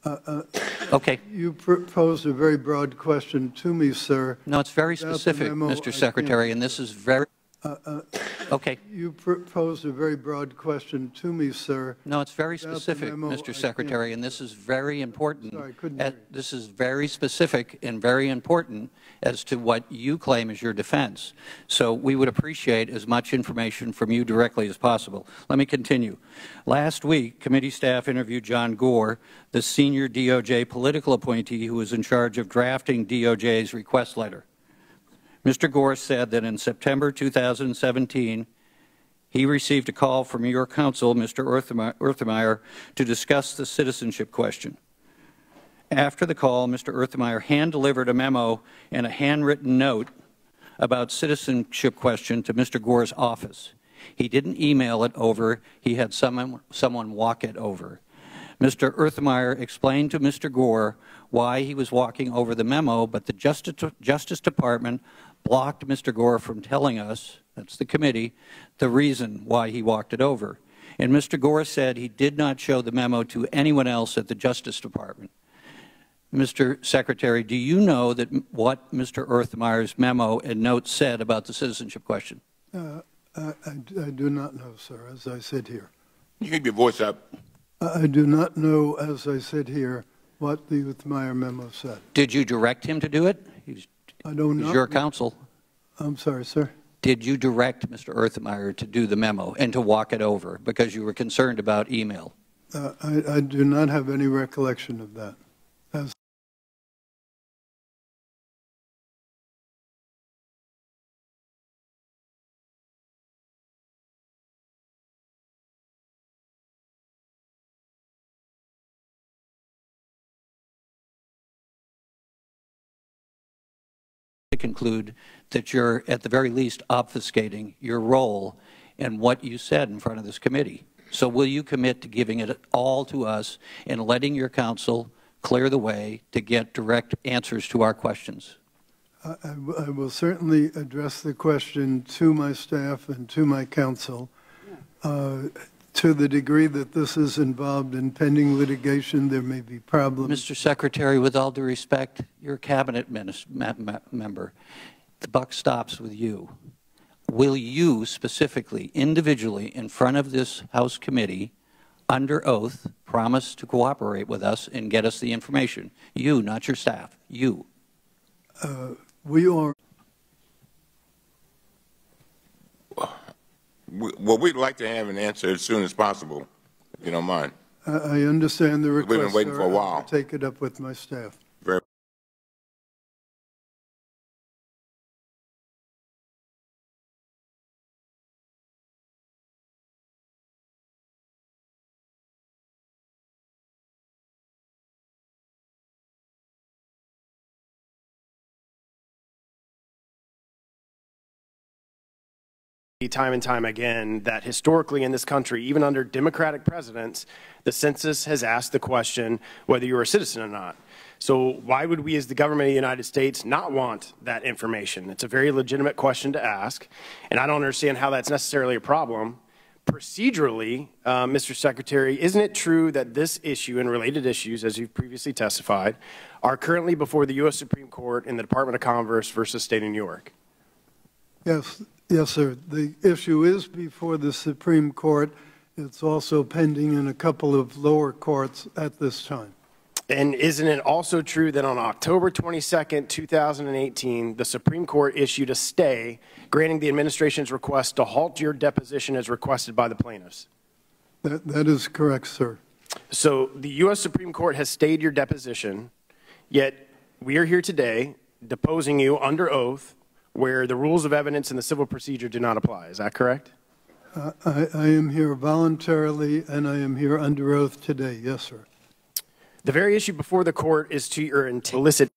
Okay. You posed a very broad question to me, sir. No, it's very specific, Mr. Secretary, and this is very... Okay. You posed a very broad question to me, sir. No, it's very specific, Mr. Secretary, and this is very important. Sorry, I couldn't hear you. This is very specific and very important as to what you claim is your defense. So we would appreciate as much information from you directly as possible. Let me continue. Last week, committee staff interviewed John Gore, the senior DOJ political appointee who was in charge of drafting DOJ's request letter. Mr. Gore said that in September 2017, he received a call from your counsel, Mr. Urthermeyer, to discuss the citizenship question. After the call, Mr. Urthermeyer hand-delivered a memo and a handwritten note about citizenship question to Mr. Gore's office. He didn't email it over. He had someone walk it over. Mr. Urthermeyer explained to Mr. Gore why he was walking over the memo, but the Justice Department blocked Mr. Gore from telling us, that's the committee, the reason why he walked it over. And Mr. Gore said he did not show the memo to anyone else at the Justice Department. Mr. Secretary, do you know that what Mr. Urthermeyer's memo and note said about the citizenship question? I do not know, sir, as I sit here. You keep your voice up. I do not know, as I sit here, what the Urthermeyer memo said. Did you direct him to do it? I don't know. He's your counsel. I'm sorry, sir. Did you direct Mr. Urthermeyer to do the memo and to walk it over because you were concerned about email? I do not have any recollection of that. To conclude that you're at the very least obfuscating your role and what you said in front of this committee. So will you commit to giving it all to us and letting your counsel clear the way to get direct answers to our questions? I will certainly address the question to my staff and to my counsel. To the degree that this is involved in pending litigation, there may be problems. Mr. Secretary, with all due respect, you're a cabinet member. The buck stops with you. Will you specifically, individually, in front of this House committee, under oath, promise to cooperate with us and get us the information? You, not your staff. You. We are. Well, we'd like to have an answer as soon as possible, if you don't mind. I understand the request. We've been waiting for a while. I'll take it up with my staff. Very time and time again that historically in this country, even under Democratic presidents, the census has asked the question whether you're a citizen or not. So why would we as the government of the United States not want that information? It's a very legitimate question to ask, and I don't understand how that's necessarily a problem. Procedurally, Mr. Secretary, isn't it true that this issue and related issues, as you've previously testified, are currently before the U.S. Supreme Court in the Department of Commerce versus State of New York? Yes. Yes, sir. The issue is before the Supreme Court. It's also pending in a couple of lower courts at this time. And isn't it also true that on October 22nd, 2018, the Supreme Court issued a stay granting the administration's request to halt your deposition as requested by the plaintiffs? That is correct, sir. So the U.S. Supreme Court has stayed your deposition, yet we are here today deposing you under oath where the rules of evidence and the civil procedure do not apply. Is that correct? I am here voluntarily, and I am here under oath today. Yes, sir. The very issue before the court is to your illicit